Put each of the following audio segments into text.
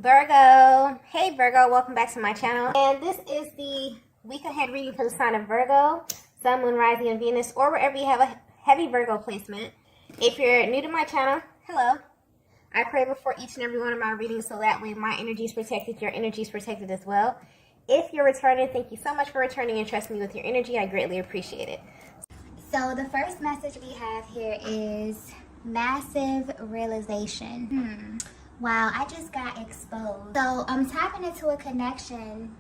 Virgo. Hey Virgo, welcome back to my channel. And this is the week ahead reading for the sign of Virgo, Sun, Moon, Rising, and Venus, or wherever you have a heavy Virgo placement. If you're new to my channel, hello. I pray before each and every one of my readings so that way my energy is protected, your energy is protected as well. If you're returning, thank you so much for returning and trusting me with your energy. I greatly appreciate it. So the first message we have here is massive realization. Wow, I just got exposed. So I'm tapping into a connection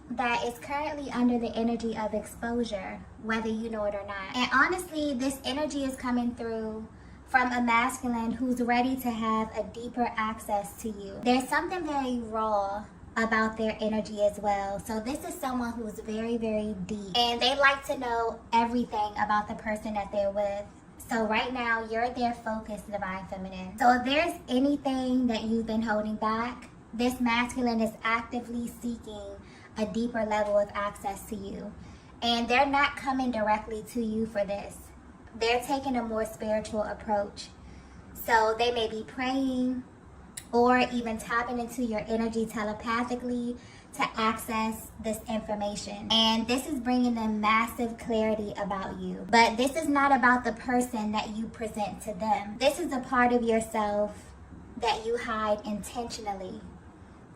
that is currently under the energy of exposure, whether you know it or not. And honestly, this energy is coming through from a masculine who's ready to have a deeper access to you. There's something very raw about their energy as well. So this is someone who's very, very deep. And they like to know everything about the person that they're with. So right now, you're their focus, Divine Feminine. So if there's anything that you've been holding back, this masculine is actively seeking a deeper level of access to you. And they're not coming directly to you for this. They're taking a more spiritual approach. So they may be praying or even tapping into your energy telepathically to access this information. And this is bringing them massive clarity about you. But this is not about the person that you present to them. This is a part of yourself that you hide intentionally.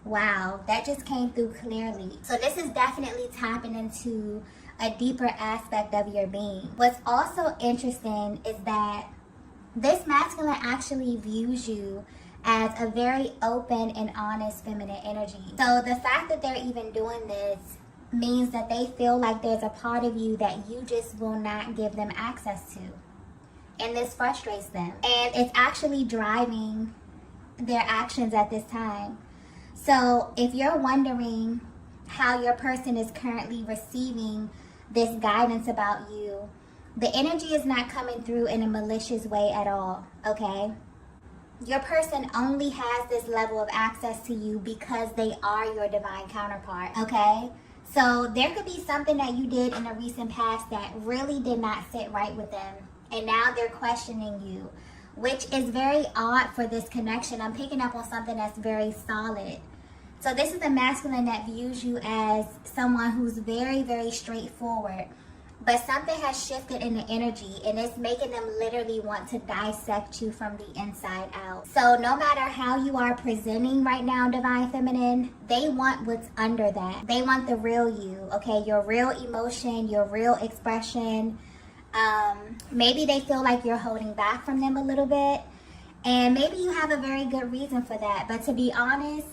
Wow, that just came through clearly. So this is definitely tapping into a deeper aspect of your being. What's also interesting is that this masculine actually views you as a very open and honest feminine energy. So the fact that they're even doing this means that they feel like there's a part of you that you just will not give them access to. And this frustrates them. And it's actually driving their actions at this time. So if you're wondering how your person is currently receiving this guidance about you, the energy is not coming through in a malicious way at all, okay? Your person only has this level of access to you because they are your divine counterpart, okay? So there could be something that you did in a recent past that really did not sit right with them. And now they're questioning you, which is very odd for this connection. I'm picking up on something that's very solid. So this is a masculine that views you as someone who's very, very straightforward. But something has shifted in the energy and it's making them literally want to dissect you from the inside out. So no matter how you are presenting right now, Divine Feminine, they want what's under that. They want the real you, okay? Your real emotion, your real expression. Maybe they feel like you're holding back from them a little bit. And maybe you have a very good reason for that. But to be honest,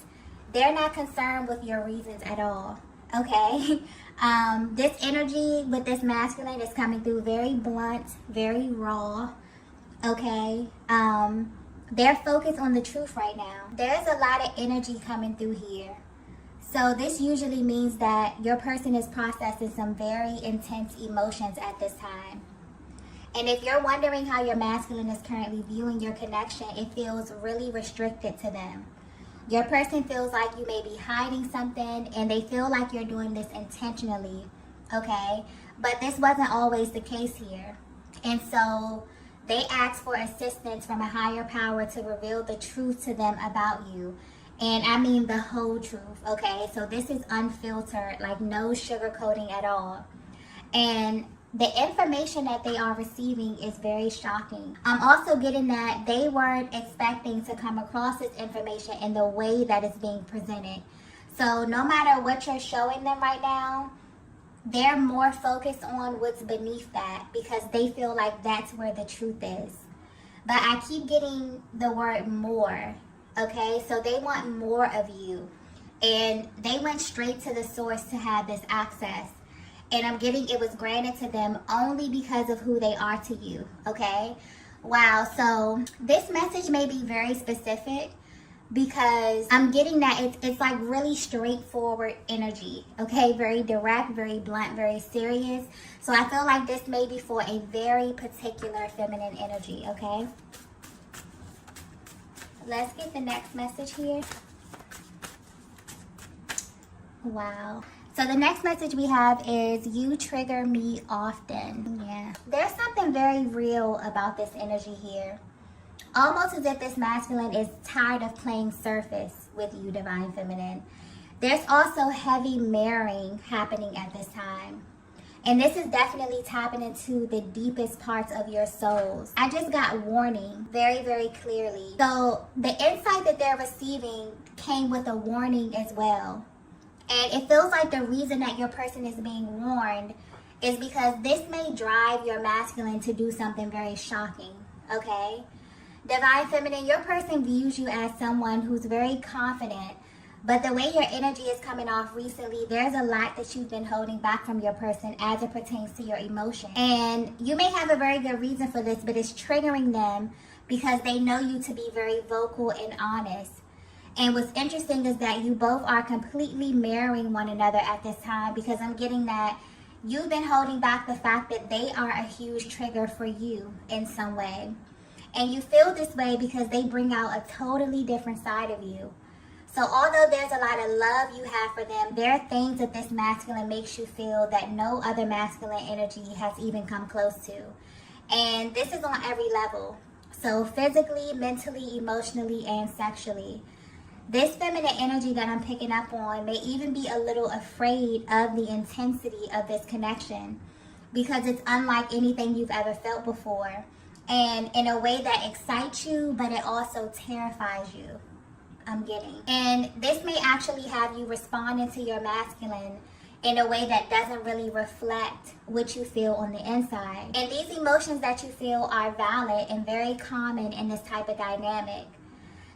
they're not concerned with your reasons at all, okay? This energy with this masculine is coming through very blunt, very raw, okay? They're focused on the truth right now. There's a lot of energy coming through here. So this usually means that your person is processing some very intense emotions at this time. And if you're wondering how your masculine is currently viewing your connection, it feels really restricted to them. Your person feels like you may be hiding something and they feel like you're doing this intentionally, okay? But this wasn't always the case here. And so they ask for assistance from a higher power to reveal the truth to them about you. And I mean the whole truth, okay? So this is unfiltered, like no sugarcoating at all. And the information that they are receiving is very shocking. I'm also getting that they weren't expecting to come across this information in the way that it's being presented. So no matter what you're showing them right now, they're more focused on what's beneath that because they feel like that's where the truth is. But I keep getting the word more, okay? So they want more of you. And they went straight to the source to have this access. And I'm getting it was granted to them only because of who they are to you, okay? Wow, so this message may be very specific because I'm getting that it's like really straightforward energy, okay? Very direct, very blunt, very serious. So I feel like this may be for a very particular feminine energy, okay? Let's get the next message here. Wow. So the next message we have is you trigger me often. Yeah. There's something very real about this energy here. Almost as if this masculine is tired of playing surface with you, Divine Feminine. There's also heavy mirroring happening at this time. And this is definitely tapping into the deepest parts of your souls. I just got warning very, very clearly. So the insight that they're receiving came with a warning as well. And it feels like the reason that your person is being warned is because this may drive your masculine to do something very shocking, okay? Divine Feminine, your person views you as someone who's very confident, but the way your energy is coming off recently, there's a lot that you've been holding back from your person as it pertains to your emotion. And you may have a very good reason for this, but it's triggering them because they know you to be very vocal and honest. And what's interesting is that you both are completely mirroring one another at this time, because I'm getting that you've been holding back the fact that they are a huge trigger for you in some way. And you feel this way because they bring out a totally different side of you. So although there's a lot of love you have for them, there are things that this masculine makes you feel that no other masculine energy has even come close to. And this is on every level. So physically, mentally, emotionally, and sexually. This feminine energy that I'm picking up on may even be a little afraid of the intensity of this connection, because it's unlike anything you've ever felt before. And in a way that excites you, but it also terrifies you. I'm getting. And this may actually have you responding to your masculine in a way that doesn't really reflect what you feel on the inside. And these emotions that you feel are valid and very common in this type of dynamic.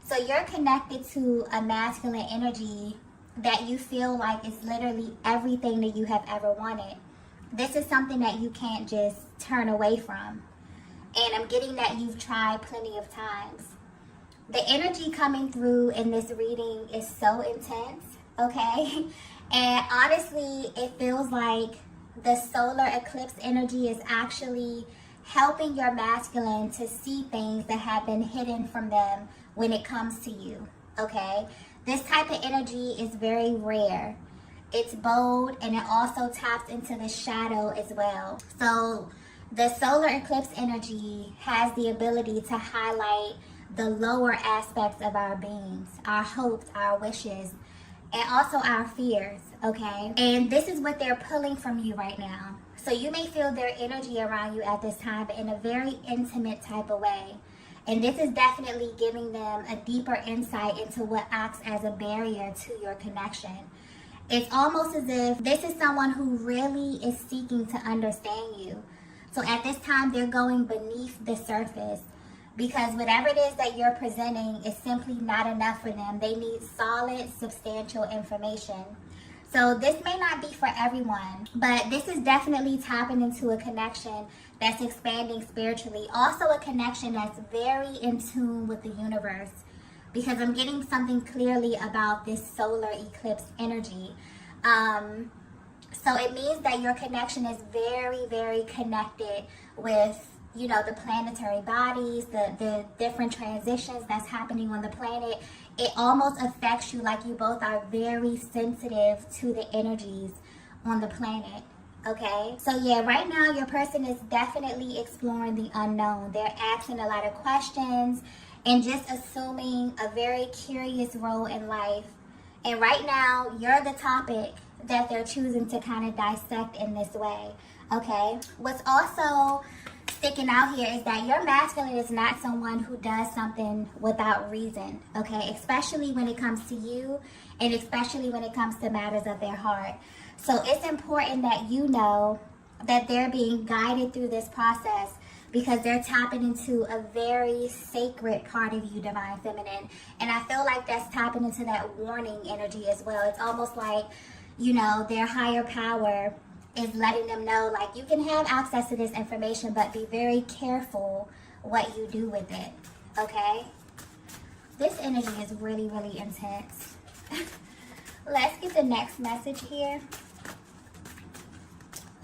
So you're connected to a masculine energy that you feel like is literally everything that you have ever wanted. This is something that you can't just turn away from. And I'm getting that you've tried plenty of times. The energy coming through in this reading is so intense, okay? And honestly, it feels like the solar eclipse energy is actually helping your masculine to see things that have been hidden from them when it comes to you, okay? This type of energy is very rare. It's bold, and it also taps into the shadow as well. So the solar eclipse energy has the ability to highlight the lower aspects of our beings, our hopes, our wishes, and also our fears, okay? And this is what they're pulling from you right now. So you may feel their energy around you at this time, but in a very intimate type of way. And this is definitely giving them a deeper insight into what acts as a barrier to your connection. It's almost as if this is someone who really is seeking to understand you. So at this time, they're going beneath the surface, because whatever it is that you're presenting is simply not enough for them. They need solid, substantial information. So this may not be for everyone, but this is definitely tapping into a connection that's expanding spiritually. Also a connection that's very in tune with the universe, because I'm getting something clearly about this solar eclipse energy. So it means that your connection is very, very connected with, you know, the planetary bodies, the different transitions that's happening on the planet. It almost affects you like you both are very sensitive to the energies on the planet, okay? So yeah, right now your person is definitely exploring the unknown. They're asking a lot of questions and just assuming a very curious role in life. And right now, you're the topic that they're choosing to kind of dissect in this way, okay? What's also sticking out here is that your masculine is not someone who does something without reason, okay? Especially when it comes to you, and especially when it comes to matters of their heart. So it's important that you know that they're being guided through this process, because they're tapping into a very sacred part of you, Divine Feminine. And I feel like that's tapping into that warning energy as well. It's almost like, you know, their higher power is letting them know, like, you can have access to this information, but be very careful what you do with it, okay? This energy is really, really intense. Let's get the next message here.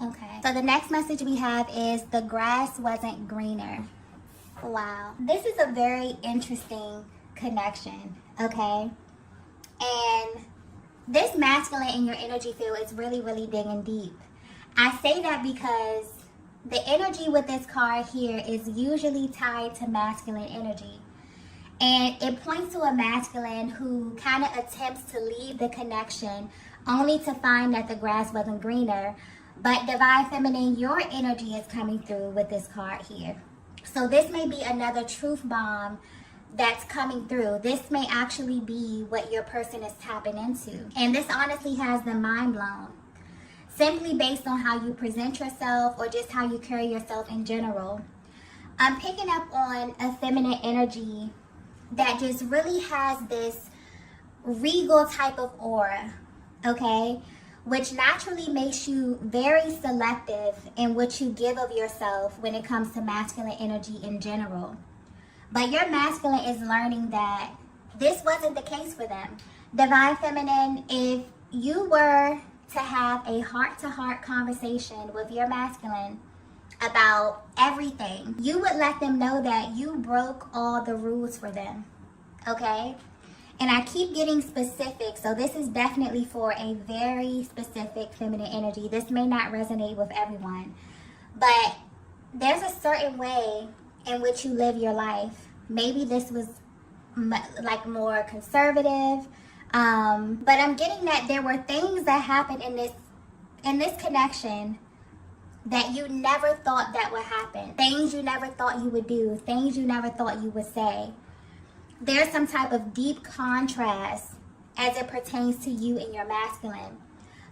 Okay, so the next message we have is the grass wasn't greener. Wow. This is a very interesting connection, okay? And this masculine in your energy field is really, really digging deep. I say that because the energy with this card here is usually tied to masculine energy. And it points to a masculine who kind of attempts to leave the connection only to find that the grass wasn't greener. But Divine Feminine, your energy is coming through with this card here. So this may be another truth bomb that's coming through. This may actually be what your person is tapping into. And this honestly has them mind blown. Simply based on how you present yourself or just how you carry yourself in general. I'm picking up on a feminine energy that just really has this regal type of aura, okay? Which naturally makes you very selective in what you give of yourself when it comes to masculine energy in general. But your masculine is learning that this wasn't the case for them. Divine Feminine, if you were to have a heart-to-heart conversation with your masculine about everything, you would let them know that you broke all the rules for them, okay? And I keep getting specific, so this is definitely for a very specific feminine energy. This may not resonate with everyone, but there's a certain way in which you live your life. Maybe this was like more conservative, but I'm getting that there were things that happened in this connection that you never thought that would happen. Things you never thought you would do. Things you never thought you would say. There's some type of deep contrast as it pertains to you and your masculine.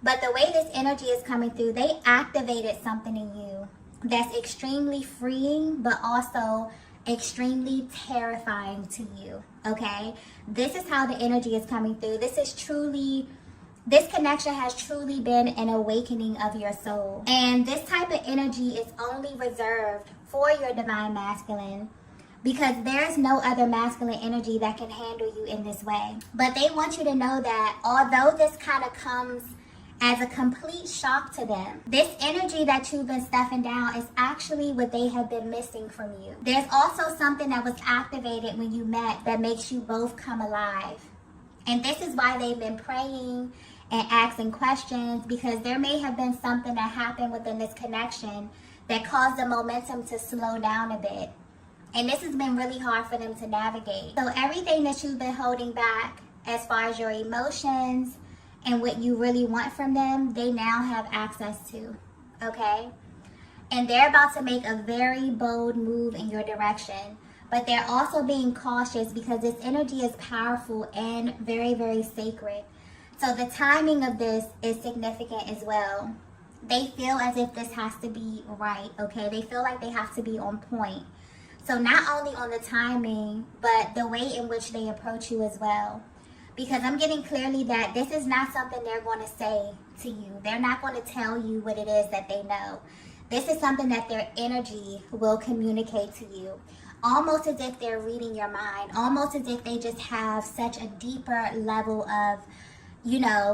But the way this energy is coming through, they activated something in you that's extremely freeing, but also extremely terrifying to you, okay? This is how the energy is coming through. This connection has truly been an awakening of your soul. And this type of energy is only reserved for your divine masculine because there's no other masculine energy that can handle you in this way. But they want you to know that although this kind of comes as a complete shock to them, this energy that you've been stuffing down is actually what they have been missing from you. There's also something that was activated when you met that makes you both come alive. And this is why they've been praying and asking questions, because there may have been something that happened within this connection that caused the momentum to slow down a bit. And this has been really hard for them to navigate. So everything that you've been holding back as far as your emotions and what you really want from them, they now have access to, okay? And they're about to make a very bold move in your direction. But they're also being cautious because this energy is powerful and very, very sacred. So the timing of this is significant as well. They feel as if this has to be right, okay? They feel like they have to be on point. So not only on the timing, but the way in which they approach you as well. Because I'm getting clearly that this is not something they're going to say to you. They're not going to tell you what it is that they know. This is something that their energy will communicate to you. Almost as if they're reading your mind. Almost as if they just have such a deeper level of,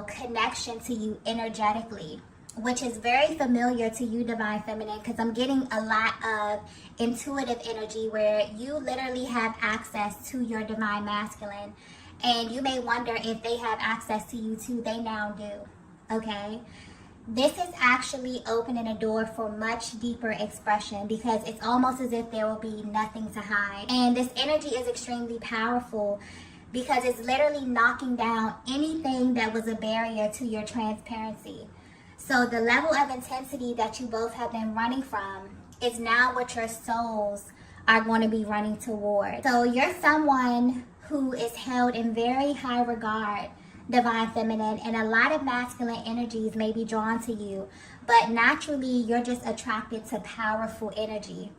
connection to you energetically. Which is very familiar to you, Divine Feminine, because I'm getting a lot of intuitive energy where you literally have access to your Divine Masculine. And you may wonder if they have access to you too. They now do, okay? This is actually opening a door for much deeper expression because it's almost as if there will be nothing to hide. And this energy is extremely powerful because it's literally knocking down anything that was a barrier to your transparency. So the level of intensity that you both have been running from is now what your souls are going to be running toward. So you're someone who is held in very high regard, Divine Feminine, and a lot of masculine energies may be drawn to you, but naturally you're just attracted to powerful energy.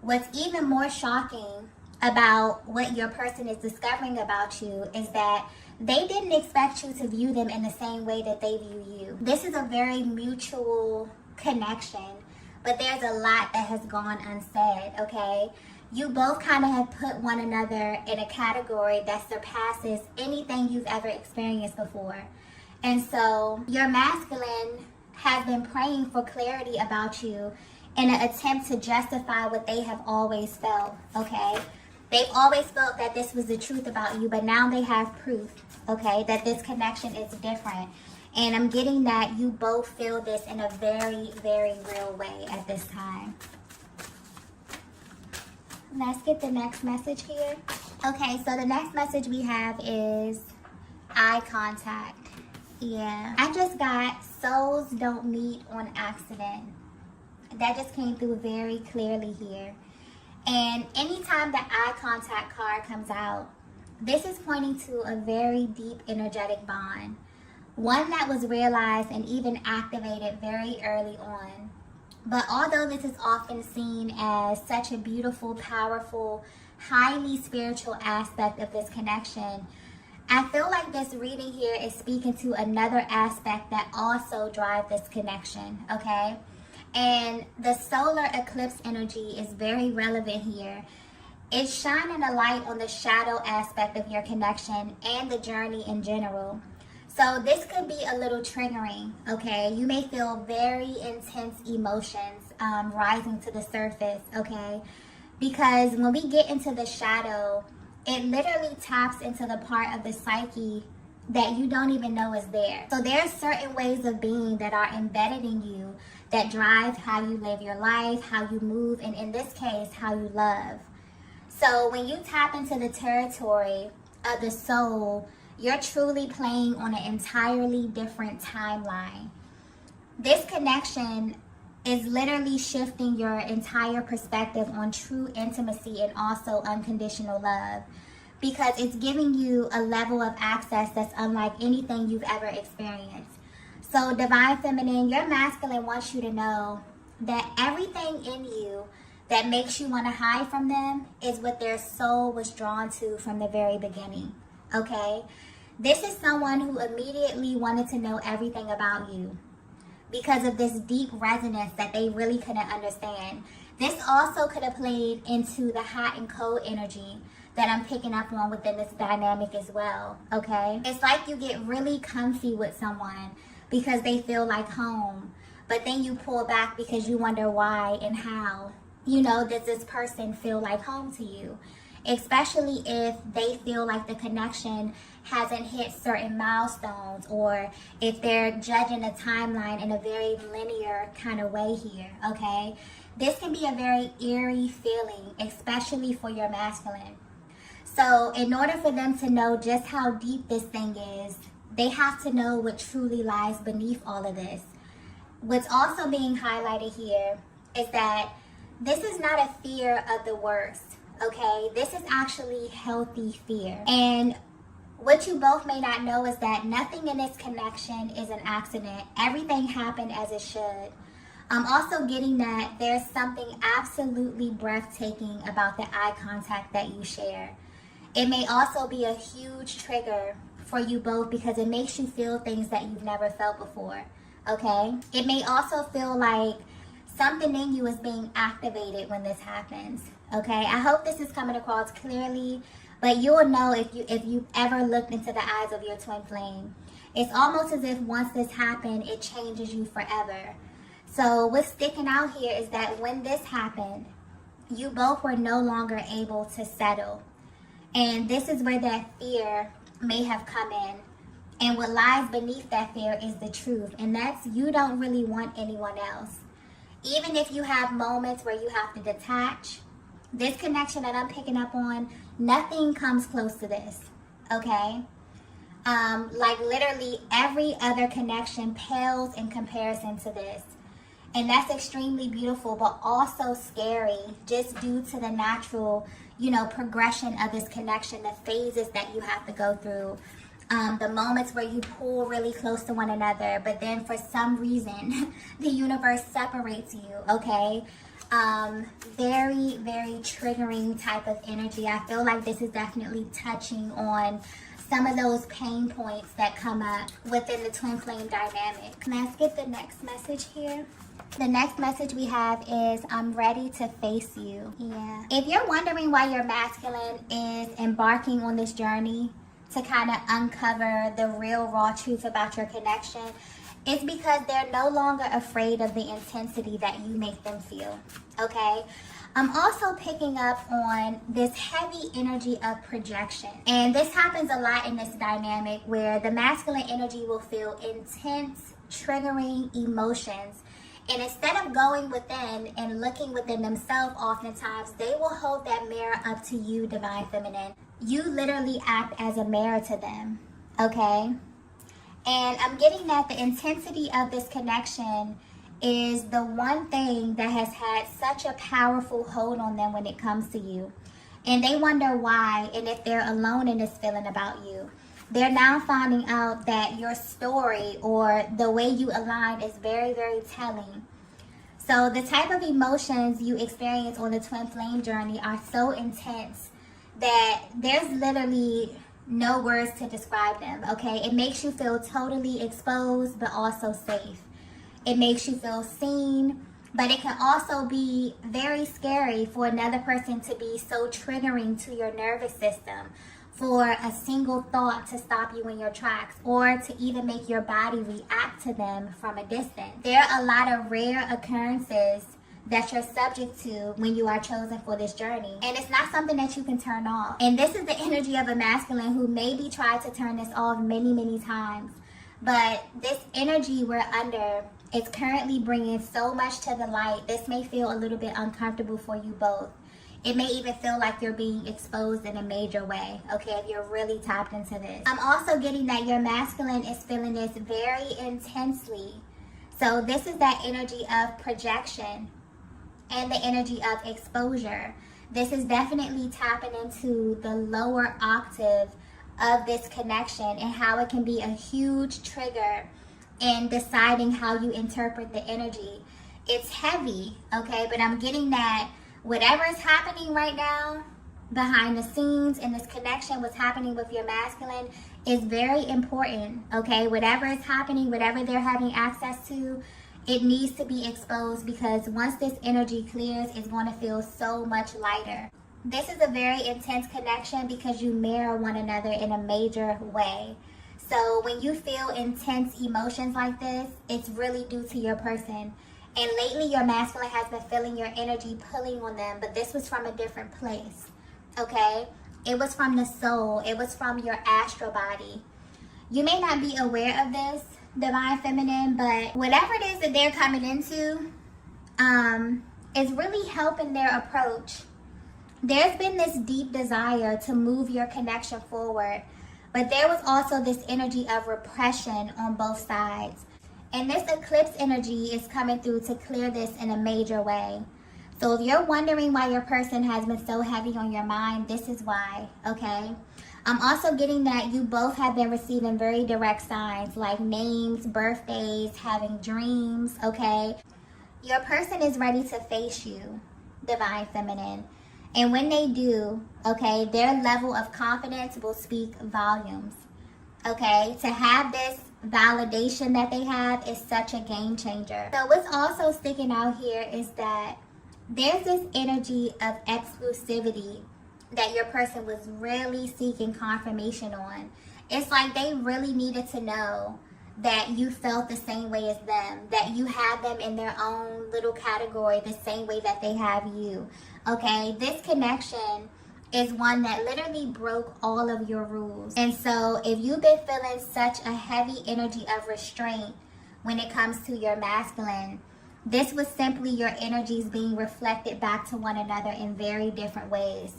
What's even more shocking about what your person is discovering about you is that they didn't expect you to view them in the same way that they view you. This is a very mutual connection, but there's a lot that has gone unsaid, okay? You both kind of have put one another in a category that surpasses anything you've ever experienced before. And so your masculine has been praying for clarity about you in an attempt to justify what they have always felt, okay? They've always felt that this was the truth about you, but now they have proof, okay, that this connection is different. And I'm getting that you both feel this in a very, very real way at this time. Let's get the next message here. Okay, so the next message we have is eye contact. Yeah, I just got souls don't meet on accident. That just came through very clearly here. And anytime the eye contact card comes out, this is pointing to a very deep energetic bond. One that was realized and even activated very early on. But although this is often seen as such a beautiful, powerful, highly spiritual aspect of this connection, I feel like this reading here is speaking to another aspect that also drives this connection, okay? And the solar eclipse energy is very relevant here. It's shining a light on the shadow aspect of your connection and the journey in general. So this could be a little triggering, okay? You may feel very intense emotions rising to the surface, okay? Because when we get into the shadow, it literally taps into the part of the psyche that you don't even know is there. So there are certain ways of being that are embedded in you that drive how you live your life, how you move, and in this case, how you love. So when you tap into the territory of the soul, you're truly playing on an entirely different timeline. This connection is literally shifting your entire perspective on true intimacy and also unconditional love, because it's giving you a level of access that's unlike anything you've ever experienced. So Divine Feminine, your masculine wants you to know that everything in you that makes you want to hide from them is what their soul was drawn to from the very beginning, okay? This is someone who immediately wanted to know everything about you because of this deep resonance that they really couldn't understand. This also could have played into the hot and cold energy that I'm picking up on within this dynamic as well, okay? It's like you get really comfy with someone because they feel like home, but then you pull back because you wonder why and how, does this person feel like home to you? Especially if they feel like the connection hasn't hit certain milestones, or if they're judging a timeline in a very linear kind of way here, okay? This can be a very eerie feeling, especially for your masculine. So in order for them to know just how deep this thing is, they have to know what truly lies beneath all of this. What's also being highlighted here is that this is not a fear of the worst, okay? This is actually healthy fear. And what you both may not know is that nothing in this connection is an accident. Everything happened as it should. I'm also getting that there's something absolutely breathtaking about the eye contact that you share. It may also be a huge trigger for you both because it makes you feel things that you've never felt before, okay? It may also feel like something in you is being activated when this happens, okay? I hope this is coming across clearly, but you'll know if you've ever looked into the eyes of your twin flame. It's almost as if once this happened, it changes you forever. So what's sticking out here is that when this happened, you both were no longer able to settle. And this is where that fear may have come in. And what lies beneath that fear is the truth. And that's you don't really want anyone else. Even if you have moments where you have to detach, this connection that I'm picking up on, nothing comes close to this, okay? Like literally every other connection pales in comparison to this. And that's extremely beautiful, but also scary just due to the natural, progression of this connection, the phases that you have to go through, the moments where you pull really close to one another, but then for some reason, the universe separates you, okay? Very, very triggering type of energy. I feel like this is definitely touching on some of those pain points that come up within the twin flame dynamic. Let's get the next message here. The next message we have is, I'm ready to face you. Yeah. If you're wondering why your masculine is embarking on this journey to kind of uncover the real raw truth about your connection, it's because they're no longer afraid of the intensity that you make them feel, okay? I'm also picking up on this heavy energy of projection. And this happens a lot in this dynamic where the masculine energy will feel intense, triggering emotions. And instead of going within and looking within themselves, oftentimes they will hold that mirror up to you, Divine Feminine. You literally act as a mirror to them, okay? And I'm getting that the intensity of this connection is the one thing that has had such a powerful hold on them when it comes to you. And they wonder why, and if they're alone in this feeling about you. They're now finding out that your story or the way you align is very, very telling. So the type of emotions you experience on the twin flame journey are so intense that there's literally no words to describe them, okay? It makes you feel totally exposed, but also safe. It makes you feel seen, but it can also be very scary for another person to be so triggering to your nervous system, for a single thought to stop you in your tracks, or to even make your body react to them from a distance. There are a lot of rare occurrences that you're subject to when you are chosen for this journey. And it's not something that you can turn off. And this is the energy of a masculine who maybe tried to turn this off many, many times. But this energy we're under is currently bringing so much to the light. This may feel a little bit uncomfortable for you both. It may even feel like you're being exposed in a major way, okay, if you're really tapped into this. I'm also getting that your masculine is feeling this very intensely. So this is that energy of projection and the energy of exposure. This is definitely tapping into the lower octave of this connection and how it can be a huge trigger in deciding how you interpret the energy. It's heavy, okay, but I'm getting that whatever is happening right now behind the scenes in this connection, what's happening with your masculine is very important, okay? Whatever is happening, whatever they're having access to, it needs to be exposed, because once this energy clears, it's going to feel so much lighter. This is a very intense connection because you mirror one another in a major way. So when you feel intense emotions like this, it's really due to your person. And lately, your masculine has been feeling your energy pulling on them, but this was from a different place, okay? It was from the soul. It was from your astral body. You may not be aware of this, Divine Feminine, but whatever it is that they're coming into is really helping their approach. There's been this deep desire to move your connection forward, but there was also this energy of repression on both sides. And this eclipse energy is coming through to clear this in a major way. So if you're wondering why your person has been so heavy on your mind, this is why, okay? I'm also getting that you both have been receiving very direct signs like names, birthdays, having dreams, okay? Your person is ready to face you, Divine Feminine. And when they do, okay, their level of confidence will speak volumes, okay? To have this validation that they have is such a game changer. So what's also sticking out here is that there's this energy of exclusivity that your person was really seeking confirmation on. It's like they really needed to know that you felt the same way as them, that you had them in their own little category the same way that they have you, okay? This connection is one that literally broke all of your rules. And so if you've been feeling such a heavy energy of restraint when it comes to your masculine, this was simply your energies being reflected back to one another in very different ways.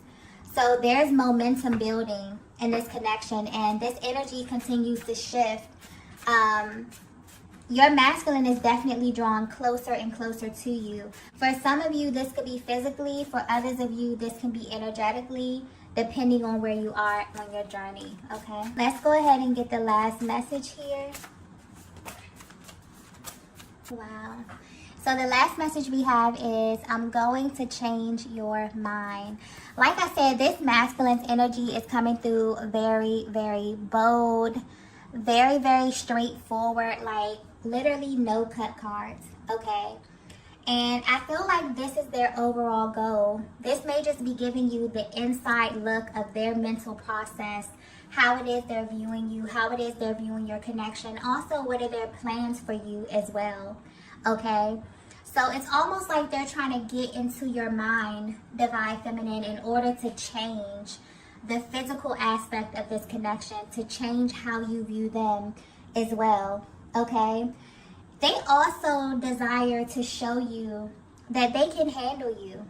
So there's momentum building in this connection, and this energy continues to shift. Your masculine is definitely drawn closer and closer to you. For some of you, this could be physically. For others of you, this can be energetically, depending on where you are on your journey, okay? Let's go ahead and get the last message here. Wow. So the last message we have is, I'm going to change your mind. Like I said, this masculine's energy is coming through very, very bold, very, very straightforward, like literally no cut cards, okay? And I feel like this is their overall goal. This may just be giving you the inside look of their mental process, how it is they're viewing you, how it is they're viewing your connection. Also, what are their plans for you as well, okay? So it's almost like they're trying to get into your mind, Divine Feminine, in order to change the physical aspect of this connection, to change how you view them as well, okay? They also desire to show you that they can handle you.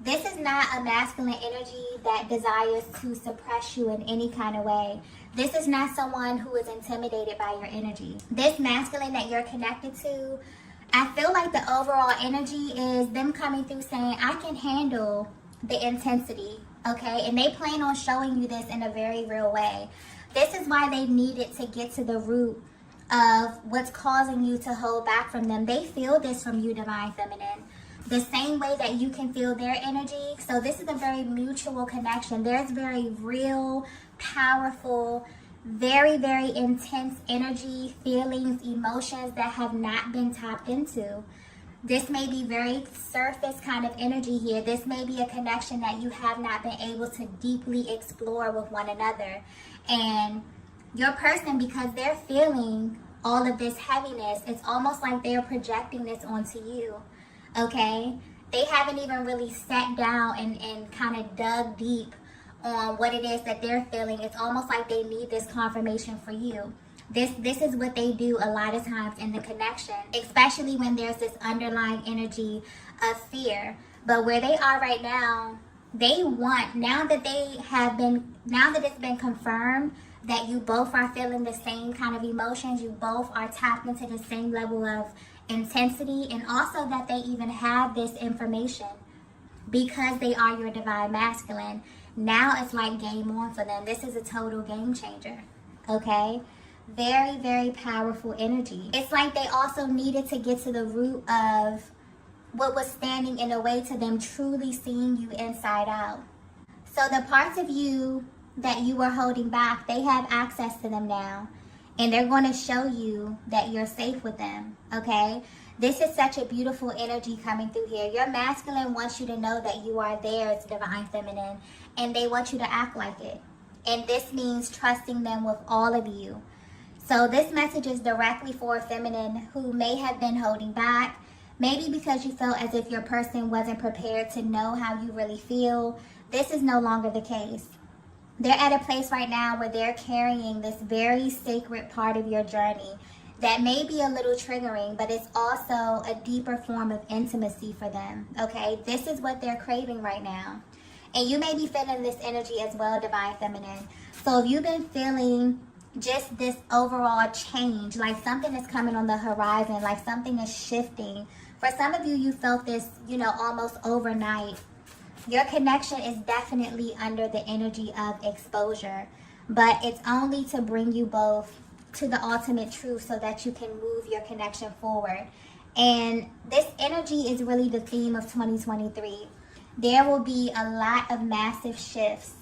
This is not a masculine energy that desires to suppress you in any kind of way. This is not someone who is intimidated by your energy. This masculine that you're connected to, I feel like the overall energy is them coming through saying, I can handle the intensity, okay? And they plan on showing you this in a very real way. This is why they needed to get to the root of what's causing you to hold back from them. They feel this from you, Divine Feminine, the same way that you can feel their energy. So this is a very mutual connection. There's very real, powerful, very, very intense energy, feelings, emotions that have not been tapped into. This may be very surface kind of energy here. This may be a connection that you have not been able to deeply explore with one another. And your person, because they're feeling all of this heaviness, it's almost like they're projecting this onto you. Okay, they haven't even really sat down and kind of dug deep on what it is that they're feeling. It's almost like they need this confirmation for you. This is what they do a lot of times in the connection, especially when there's this underlying energy of fear. But where they are right now, they want, now that it's been confirmed that you both are feeling the same kind of emotions, you both are tapped into the same level of intensity, and also that they even have this information because they are your divine masculine. Now it's like game on for them. This is a total game changer. Okay, very, very powerful energy. It's like they also needed to get to the root of what was standing in the way to them truly seeing you inside out. So the parts of you that you were holding back, they have access to them now. And they're going to show you that you're safe with them, okay? This is such a beautiful energy coming through here. Your masculine wants you to know that you are theirs, Divine Feminine, and they want you to act like it. And this means trusting them with all of you. So this message is directly for a feminine who may have been holding back, maybe because you felt as if your person wasn't prepared to know how you really feel. This is no longer the case. They're at a place right now where they're carrying this very sacred part of your journey that may be a little triggering, but it's also a deeper form of intimacy for them, okay? This is what they're craving right now. And you may be feeling this energy as well, Divine Feminine. So if you've been feeling just this overall change, like something is coming on the horizon, like something is shifting. For some of you, you felt this, almost overnight. Your connection is definitely under the energy of exposure, but it's only to bring you both to the ultimate truth so that you can move your connection forward. And this energy is really the theme of 2023. There will be a lot of massive shifts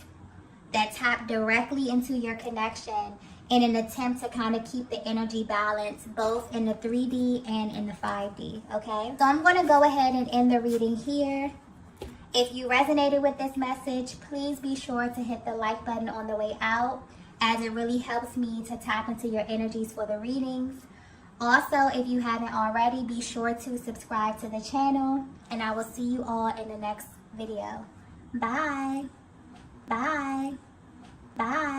that tap directly into your connection in an attempt to kind of keep the energy balanced both in the 3D and in the 5D, okay? So I'm going to go ahead and end the reading here. If you resonated with this message, please be sure to hit the like button on the way out, as it really helps me to tap into your energies for the readings. Also, if you haven't already, be sure to subscribe to the channel, and I will see you all in the next video. Bye. Bye. Bye.